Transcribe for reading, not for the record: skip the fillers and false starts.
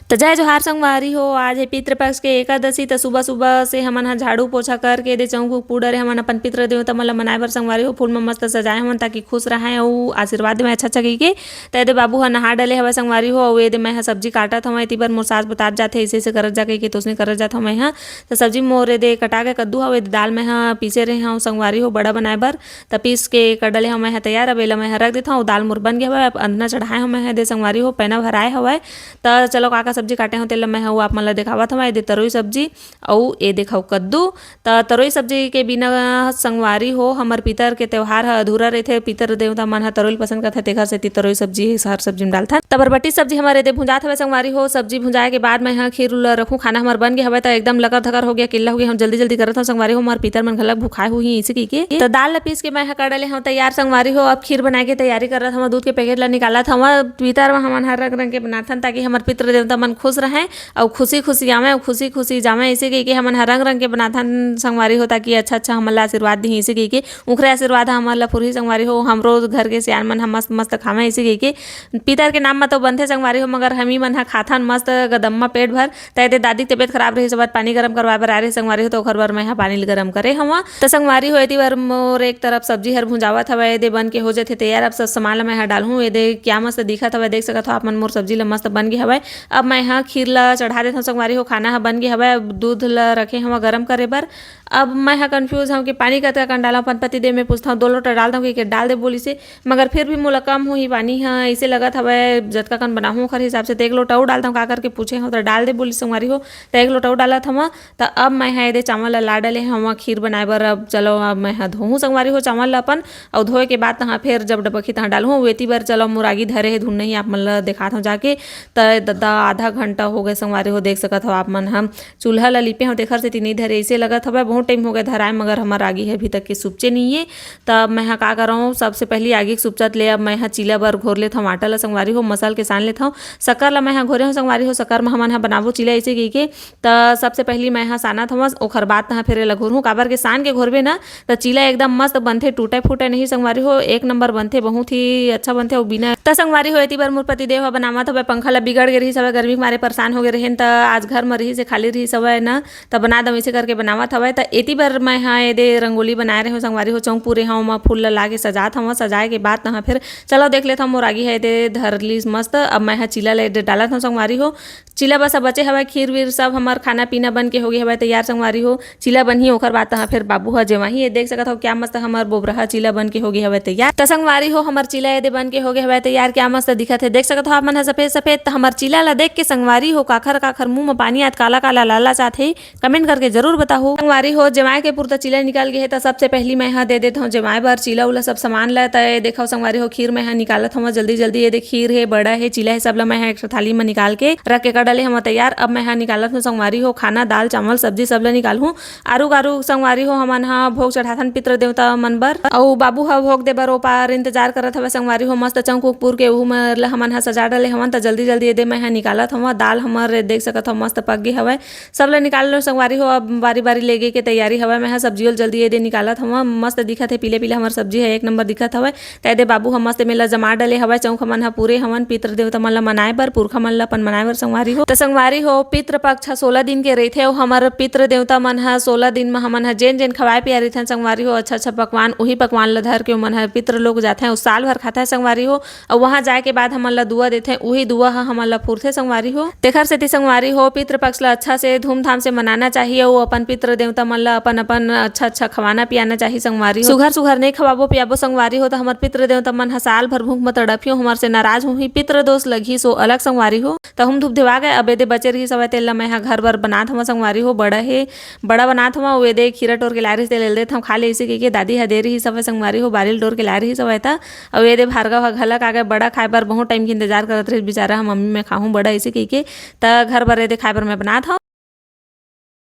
तो जय जोहार संगवारी हो। आज है पितृपक्ष के एकादशी। तो सुबह सुबह से हमन हा झाड़ू पोछा करके दे चौक पूडर हमन अपन पितृ देवता मन ला मनाए बर संगवारी हो फूल में मस्त सजाए हमन ताकि खुश रहें और आशीर्वाद में अच्छा अच्छा कहिके। तो दे बाबू हा नहा डले हवे संगवारी हो। और ये दे मैं हा सब्जी काटत हवे इति बर मोर सास बतात जाथे ऐसे करत जा कहिके तोसने करत जात हवे मैं हा। तो सब्जी मोर दे कटा के कद्दू हवे दाल में हा पीसे रहे हूँ संगवारी हो बड़ा बनाए बर। तो पीस के कटले हमें हा तैयार अब एला मैं रख देता हूँ। दाल मोर बन गया हवे अब अंदना चढ़ाए हमें दे संगवारी हो पैना भराए हवे। तो चलो काका सब्जी काटे हो तेल मैं आप मन ला देखावत हवे। दे तरोई सब्जी और ये देखो कद्दू। तो तरोई सब्जी के बिना संगवारी हो हमर पितर के त्योहार ह अधूरा रहथे। पितर देवता मन ह तरोई पसंद करथे तेखर सेती तरोई सब्जी हर सब्जी में डालथन। त बरबट्टी सब्जी हमारे दे भुंजात हवे संगवारी हो। सब्जी भुंजाए के बाद मैं यहाँ खीर ला रखूँ खाना हमार बन गया हवे। तो एकदम लकर धकर हो गया किल्ला हो गया हम जल्दी जल्दी करत हूँ संगवारी हो। हमार पितर मन घलक भुखाए हुई इसी की तो दाल ला पीस के मैं कड़ले हूँ तैयार संगवारी हो। अब खीर बनाए के तैयारी करत हम दूध के पैकेट ला निकालत हम पितर में हमन हर रंग रंग के बनाथन ताकि हमार पितृ देवता मन खुश रहें और खुशी खुशी आवे और खुशी खुशी जावे। इसे कही के हमन रंग रंग के बनाथन संगवारी हो ताकि अच्छा अच्छा हमन ला आशीर्वाद दी। इसे कही के उखरे आशीर्वाद हमन ला फुरही संगवारी हो। हमरो घर के सियान मन हम मस्त मस्त खावे। इसे कही के पितर के नाम में तो बनथे संगवारी हो मगर हम ही मन हा खाथन मस्त गदम्मा पेट भर। तैदे दादी की तबियत खराब रही सब पानी गर्म करवाए बर आ रही संगवारी हो। तो ओखर बर मैं हा पानी गर्म करे हवा। तो संगवारी हो एती बार मोर एक तरफ सब्जी हर भुंजावत हवे दे बन के हो जाथे तैयार। अब सब सामान ला मैं हा डालहूँ ये दे क्या मस्त दिखत हवे देख सकत हो आप मन मोर सब्जी ला मस्त बन गया हवे। अब मैं यहाँ खीर ला चढ़ा देता हूँ संगवारी हो। खाना हा बन गया हवे दूध ला रखे हवा गरम करे बर। अब मैं हा कंफ्यूज हूँ कि पानी कतका कन डाला अपन पति देव में पूछता हूँ 2 लोटा डाल दूँ कि डाल दे बोली से मगर फिर भी मोला कम हुई पानी हाँ इसे लगत हवे जतका कन बनाहूँ ओखर हिसाब से। तो 1 लोटा और डालता हूँ का करके पूछे हो तो डाल दे बोली संगवारी हो। तो 1 लोटा और डालत हवा। तो अब मैं हा ये चावल ला डले हवा खीर बनाए बर। अब चलो अब मैं हा धोहूँ संगवारी हो चावल ला अपन और धोए के बाद तहाँ फिर जब डबकी तहाँ डालूँ वेती बर चलो मुरागी धरे है धुन ही आप मन ला दिखात हूँ जाके। तो आधा घंटा हो गए संगवारी हो देख सकत हो आप मन हम चूल्हा ला लिपे हो देखर से नहीं धरे इसे लगत हवे बहुत टाइम हो गया धराए मगर हमार आगी है अभी तक के सुपचे नहीं है। तब मैं का कर रहा हूँ सबसे पहले आगे सुपचत ले अब मैं चीला बर घोर लेता हूँ आटा ला संगवारी हो मसाल के सान लेता हूँ। शक्कर ला मैं घोरे हूँ संगवारी हो शक्कर में हमन बनाबो चीला इसे की के। तो सबसे पहली मैं सानत हूँ ओखर बाद तहाँ फिर ला घोर हूँ काबर के सान के घोरबे ना तो चीला एकदम मस्त बनथे टूटे फूटे नहीं संगवारी हो 1 नंबर बनथे बहुत ही अच्छा बनथे और बिना त संगवारी हो एती बार मोर पति देव बनावत हवे पंखा ला बिगड़ गए रही सब गर्मी के मारे परेशान हो गए रहे। तो आज घर में रही से खाली रही सब है ना तो बना दम इसे करके बनावत हवे। तो एती बार मैं हाँ ये रंगोली बनाए रहे हूँ संगवारी हो चौक पूरे हाँ फूल ला के सजात हूँ सजाए के बाद तहाँ फिर चलो देख लेता हूँ मोर आगी है दे धरली मस्त। अब मैं चीला ले डालत हूँ संगवारी हो। चीला बस बचे हवे खीर वीर सब हमार खाना पीना बन के हो गया हवे तैयार संगवारी हो। चीला बन ही ओखर बाद तहाँ फिर बाबू ह जेवाही ये देख सकत हो क्या मस्त हमार बोबरहा चीला बन के हो गया हवे तैयार। तो संगवारी हो हमार चीला ये बन के हो गया हवे तैयार क्या मस्त दिखत है देख सकत हो आप मन सफेद सफेद। तो हमार चीला ला देख के संगवारी हो काखर काखर मुंह में पानी आत काला काला लाला चाथे कमेंट करके जरूर बताओ। संगवारी हो जमाए के पुरता चीला निकाल गए है। तो सबसे पहली मैं यहाँ दे देता हूँ जमाए बार चीला उला सब सामान ला। तो देखो संगवारी हो खीर में यहाँ निकालत हूँ जल्दी जल्दी ये देख खीर है बड़ा है चीला है सब ला मैं यहाँ एक थाली में निकाल के रख के डाले हम तैयार। अब मैं यहाँ निकालत हूँ संगवारी हो खाना दाल चावल सब्जी सब ला निकाल हूँ आरू गारू संगवारी हो हमन हाँ भोग चढ़ाथन पितृ देवता मन बर और बाबू हा भोग दे बर ओ पार इंतजार करत हवे संगवारी हो मस्त चौक पूर के ऊ में हमन हा सजा डाले हमन। तो जल्दी जल्दी दे मैं यहाँ निकालत हूँ दाल हमारे देख सकत हो मस्त पक गई हवे सब ला निकाल लो संगवारी हो। अब बारी बारी लेगे के तैयारी हवे मैं सब्जी जल्दी ये दे निकालत हूँ मस्त दिखत है पीले पीले हमार सब्जी है 1 नंबर दिखत हवे। तैदे बाबू हम मस्त मेला जमा डले हवे चौक हमन हा पूरे हमन पितृ देवता मन ला मनाए बर पुरखा मन ला अपन मनाए बर संगवारी हो। तो संगवारी हो पितृ पक्ष 16 दिन के रहिथे और हमार पितृ देवता मन हा 16 दिन में हमन हा जेन जेन खवाए पिया रहिथन संगवारी हो अच्छा अच्छा पकवान वही पकवान ला धर के मन हा पितृ लोग जाते हैं उस साल भर खाता है संगवारी हो। और वहाँ जाए के बाद हमन ला दुआ देते वही दुआ हमन ला फुरथे संगवारी हो। तेखर सेती संगवारी हो पितृ पक्ष ला अच्छा से धूमधाम से मनाना चाहिए और अपन पितृ देवता मन ला अपन अपन अच्छा अच्छा खवाना पियाना चाहिए संगवारी हो। सुघर सुघर नहीं खवाबो पियाबो संगवारी हो। तो हमार पितृ देवता मन हा साल भर भूख में तड़पियो हमार से नाराज हुई पितृ दोष लगी सो अलग संगवारी हो। तो हम धूप दिवा गए अब एदे बचे रही सब तेल ला मैं यहाँ घर बर बनात हूँ संगवारी हो बड़ा है बड़ा बनात हूँ वे दे खीरा टोर के लारी से ले लेते हम खा ले इसी के दादी हा दे रही सब संगवारी हो बारिल टोर के ला रही सब था। और ये दे भार्गव हा घलक आगे बड़ा खाए बर बहुत टाइम के इंतजार करत रही बेचारा हम मम्मी मैं खाऊँ बड़ा इसी के तो घर बर दे खाए बर मैं बनात हूँ।